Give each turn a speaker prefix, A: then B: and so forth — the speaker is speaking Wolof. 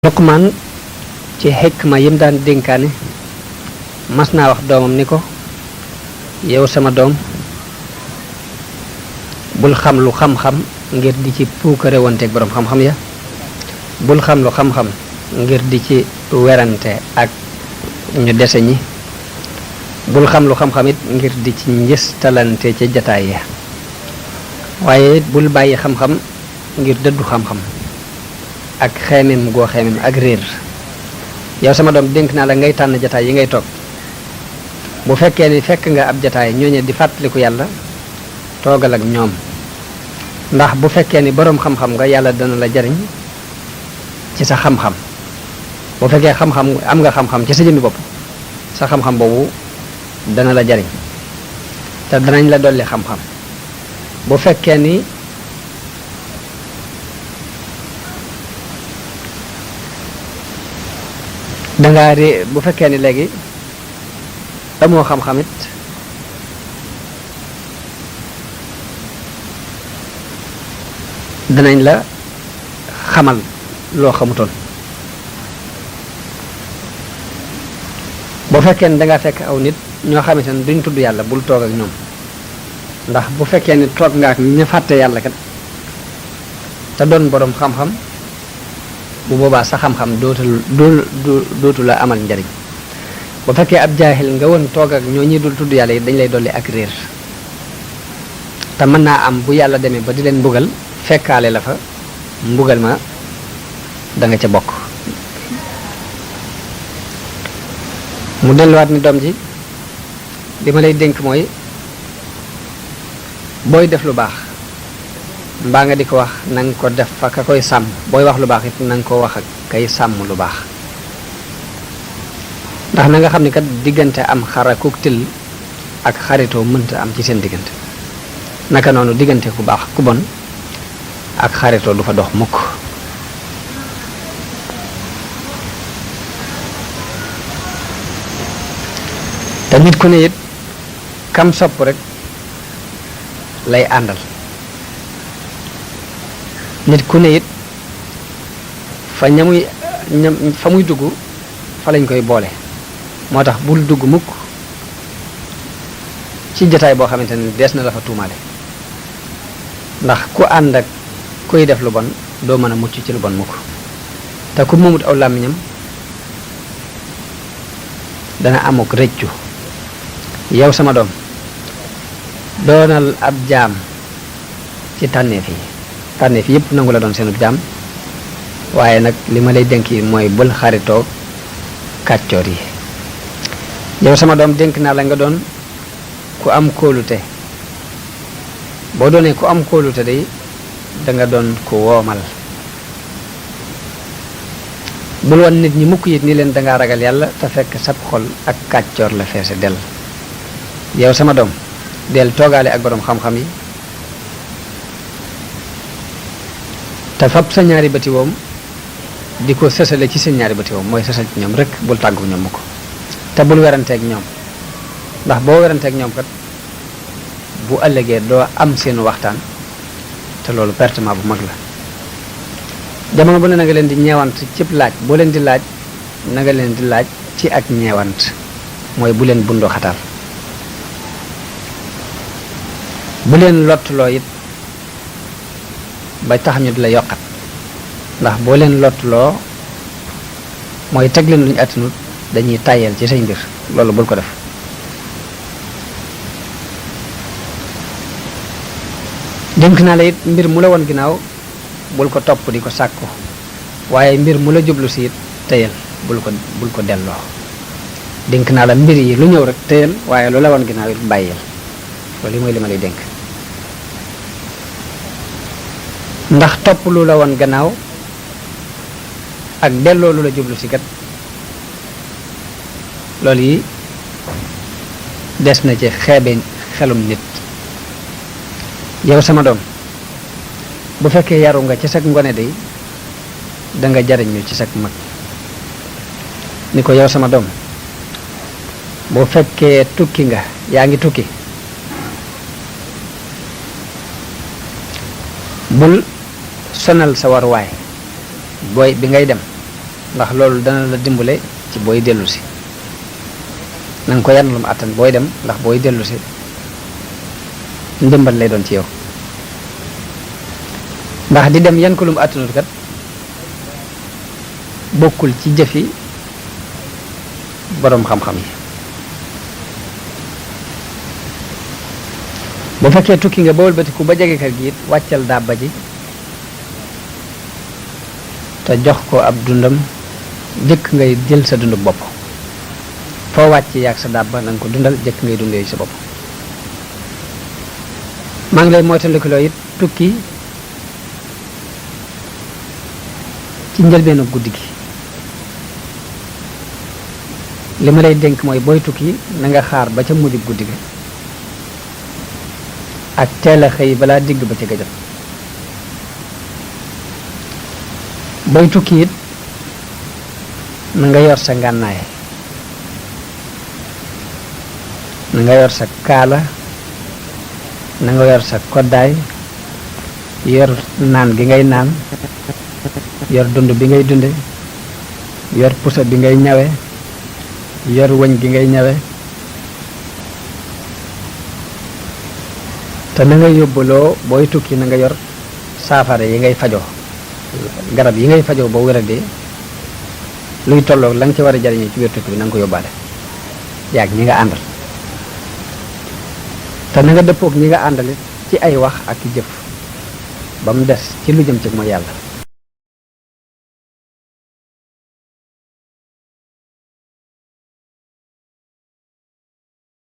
A: Luqmaan ci xikma yim daan dénkaane mas naa wax doomam ni ko yow sama doom bul xam lu xam-xam ngir di ci puukare wanteeg boroom xam-xam ya bul xam lu xam-xam ngir di ci werante ak ñu dese ñi bul xam lu xam-xam it ngir di ci njëstalante ca jataay ya waaye it bul bàyyi xam-xam ngir dëddu xam-xam ak xeemem goo xeemem ak réer yow sama doom dénk naa la ngay tànn jataay yi ngay toog bu fekkee ni fekk nga ab jataay ñooñe di fàttaliku yàlla toogal ak ñoom ndax bu fekkee ni boroom xam-xam nga yàlla dana la jariñ ci sa xam-xam bu fekkee xam-xam am nga xam-xam ci sa jëmmi bopp sa xam-xam boobu dana la jariñ te danañ la dolli xam-xam bu fekkee ni dangaa ré bu fekkee ni léegi amoo xam-xam it danañ la xamal loo xamutoon bu fekkee ni dangaa fekk aw nit ñoo xamante ne duñ tudd yàlla bul toog ak ñoom ndax bu fekkee ni toog nga ak ña fàtte yàlla kat te doon boroom xam-xam bu boobaa sa xam-xam dootu la amal njariñ bu fekkee ab jaahil nga woon toog ak ñoo ñi dul tudd yàlla yi dañ lay dolli ak réer te mën naa am bu yàlla demee ba di leen mbugal fekkaale la fa mbugal ma da nga ca bokk mu delluwaat ni doom ji li ma lay dénk mooy booy def lu baax mbaa nga di ko wax na nga ko def fa ka koy sàmm booy wax lu baax it na nga ko wax ak kay sàmm lu baax ndax na nga xam ni kat diggante am xarakuk til ak xaritoo mënta am ci seen diggante naka noonu diggante ku baax ku bon ak xaritoo du fa dox mukk te nit ku ne it kam sopp rek lay àndal nit ku ne it fa fa muy dugg fa lañ koy boole moo tax bul dugg mukk ci jotaay boo xamante ne dees na la fa tuumaale ndax ku ànd ak kuy def lu bon doo mën a mucc ci lu bon mukk te ku moomut aw làmmiñam dana amuk rëccu yow sama doom doonal ab jaam ci tànneef yépp nangu la doon seenub jaam waaye nag li ma lay dénk yi mooy bul xaritoo kàccoor yi yow sama doom dénk naa la nga doon ku am kóolute boo doonee ku am kóolute day da nga doon ku woomal bul wan nit ñi mukk yit ni leen dangaa ragal yàlla te fekk sab xol ak kàccoor la feese del yow sama doom del toogaale ak boroom xam-xam yi te fab sa ñaari bëti woom di ko sësale ci sa ñaari bëti woom mooy sësal ci ñoom rek bul tàggu ñoom mu ko te bul weranteeg ñoom ndax boo weranteeg ñoom kat bu ëllëgee doo am seenu waxtaan te loolu pertement bu mag la jamono bu ne na nga leen di ñeewant cib laaj boo leen di laaj na nga leen di laaj ci ak ñeewant mooy bu leen bundoo xatal bu leen lottuloo it ba tax ñu di la yokkat ndax boo leen lottuloo mooy teg leen luñu attanut dañuy tàyyeel ci say mbir loolu bul ko def dénk naa la it mbir mu la woon ginnaaw bul ko topp di ko sàkku waaye mbir mu la jublu si it tëyal bul ko delloo dénk naa la mbir yi lu ñëw rek tëyal waaye lu la woon ginnaaw it bàyyil loolu mooy li ma lay dénk ndax topp lu la woon gannaaw ak delloo lu la jublu si kat loolu yi des na ci xeebe xelum nit yow sama doom bu fekkee yaru nga ci sag ngone day danga jariñu ci sag mag ni ko yow sama doom bu fekkee tukki nga yaa ngi tukki bul sonal sa waruwaay booy bi ngay dem ndax loolu dana la dimbale ci booy dellu si na nga ko yan lu mu àttan booy dem ndax booy dellu si ndimbal lay doon ci yow ndax di dem yan ko lu mu àttanut kat bokkul ci jëfi boroom xam-xam yi bu fekkee tukki nga ba wëlbatiku ba jege kër gi it wàccal dàbba ji te jox ko ab dundam jëkk ngay jël sa dundu bopp foo wàcc yaag sa dàbba na nga ko dundal jëkk ngay dundee sa bopp maa ngi lay moytandikuloo it tukki ci njëlbeenu guddi gi li ma lay dénk mooy booy tukki na nga xaar ba ca mujj guddi gi ak teel a xëy balaa digg ba ca gëjëm booy tukki it na nga yor sa ngànnaay na nga yor sa kaala na nga yor sa koddaay yor naan gi ngay naan yor dund bi ngay dunde yor pusa bi ngay ñawe yor wëñ gi ngay ñawe te na nga yóbbuloo booy tukki na nga yor saafara yi ngay fajoo garab yi ngay fajoo boo wéradee luy tolloog la nga ci war a jariñoo ci biir tukki bi na nga ko yóbbaale yaag ñi nga àndal te na nga dëppoog ñi nga àndale ci ay wax ak i jëf ba mu des ci lu jëm ci mooy yàlla